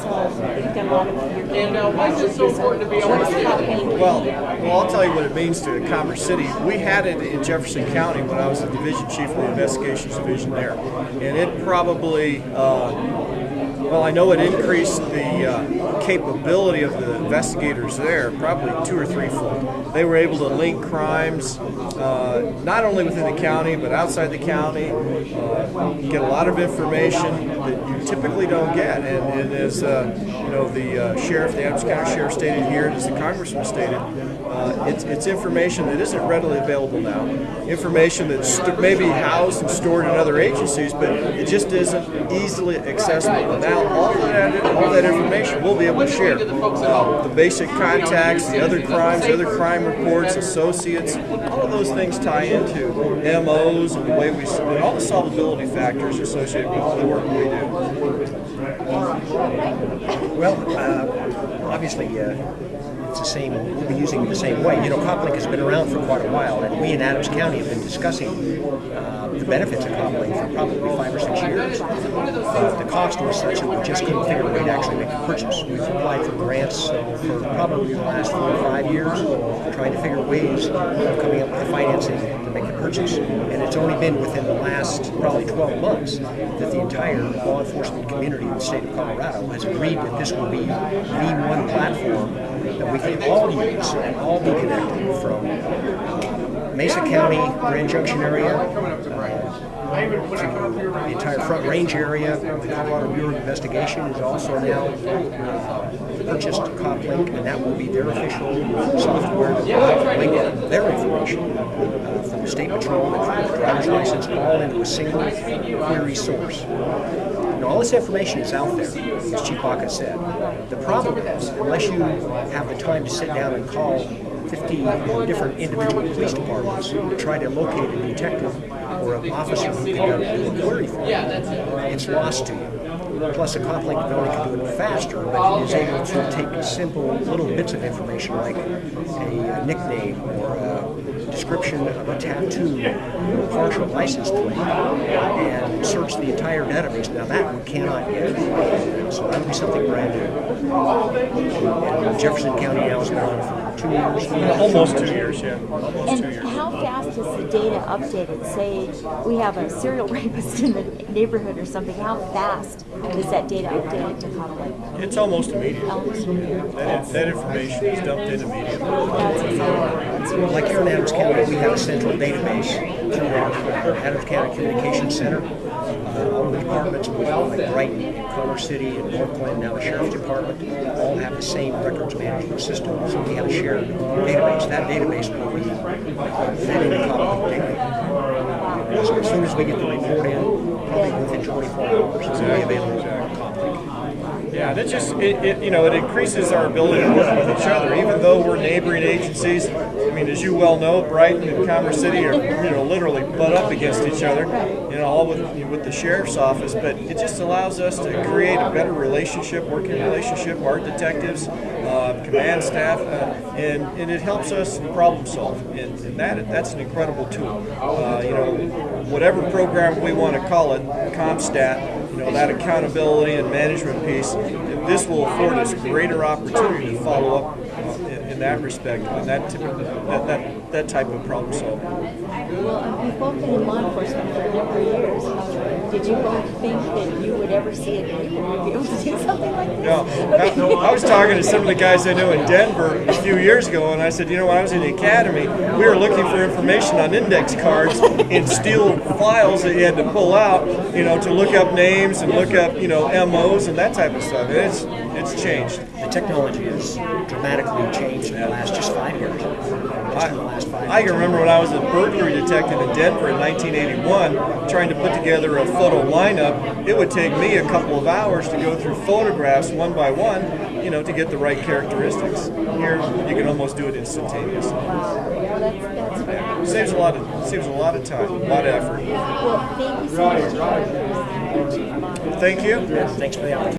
so you've got a lot of your And why is it so important to be able to see it? Well, I'll tell you what it means to Commerce City. We had it in Jefferson County when I was the division chief of the investigations division there, and it probably, well, I know it increased the capability of the investigators there probably 2 or 3-fold. They were able to link crimes not only within the county but outside the county, get a lot of information that you typically don't get. And as you know, the sheriff, the Adams County Sheriff stated here, and as the Congressman stated, it's information that isn't readily available now. Information that's maybe housed and stored in other agencies, but it just isn't easily accessible. And now all that information we'll be able to share. The basic contacts, the other crimes, the other crime reports, associates, all of those things tie into MOs and the way we, and all the solvability factors associated with the work we do. Well, obviously, it's the same. We'll be using it the same way. You know, Coplink has been around for quite a while, and we in Adams County have been discussing the benefits of Coplink for probably 5 or 6 years. The cost was such that we just couldn't figure a way to actually make a purchase. We've applied for grants for probably the last 4 or 5 years, trying to figure ways of coming up with the financing to make the purchase. And it's only been within the last probably 12 months that the entire law enforcement community in the state of Colorado has agreed that this will be the one platform that we can all use and all be connected from Mesa County, Grand Junction area, the entire Front Range area. The Colorado Bureau of Investigation is also now purchased Coplink, and that will be their official software that will link their information from the state patrol and from the driver's license all into a single query source. And all this information is out there, as Chief Baca said. The problem is, unless you have the time to sit down and call 50 different individual police departments to try to locate a detective or an officer who can do a query for you, it's lost to you. Plus, a Coplink not only can do it faster, but it is able to take simple little bits of information like a nickname or a description of a tattoo or a partial license plate and search the entire database. Now that we cannot get. So that would be something brand new. And Jefferson County now has been on for 2 years. Almost 2 years, yeah. And how fast is the data updated? Say we have a serial rapist in the neighborhood or something. How fast is that data updated to Coplink? It's almost immediate. That information is dumped in immediately. Like here in Adams County, we have a central database through our Adams County Communications Center. All the departments, like Brighton, and Commerce City, and Northland, now the Sheriff's Department, all have the same records management system. So we have a shared database. That database will be fed into Coplink daily. So as soon as we get the report in, probably within 24 hours, it's going to be available on Coplink. Yeah, that just you know, it increases our ability to work with each other, even though we're neighboring agencies. I mean, as you well know, Brighton and Commerce City are literally butt up against each other, all with the sheriff's office. But it just allows us to create a better relationship, working relationship, our detectives, command staff, and it helps us problem solve. And that's an incredible tool. Whatever program we want to call it, ComStat. That accountability and management piece, this will afford us greater opportunity to follow up in that respect, and that type of problem solving. Well, you've both been in law enforcement for a number of years. Did you both think that you would ever see it and be able to do something like this? No. I was talking to some of the guys I knew in Denver a few years ago, and I said, when I was in the academy, we were looking for information on index cards in steel files that you had to pull out, to look up names and look up, MOs and that type of stuff. And it's changed. The technology has dramatically changed in the last just 5 years. I can remember when I was a burglary detective in Denver in 1981, trying to put together a photo lineup. It would take me a couple of hours to go through photographs one by one, to get the right characteristics. Here, you can almost do it instantaneously. That's great. Saves a lot of time, a lot of effort. Well, thank you so much. Thank you. Thanks for the opportunity.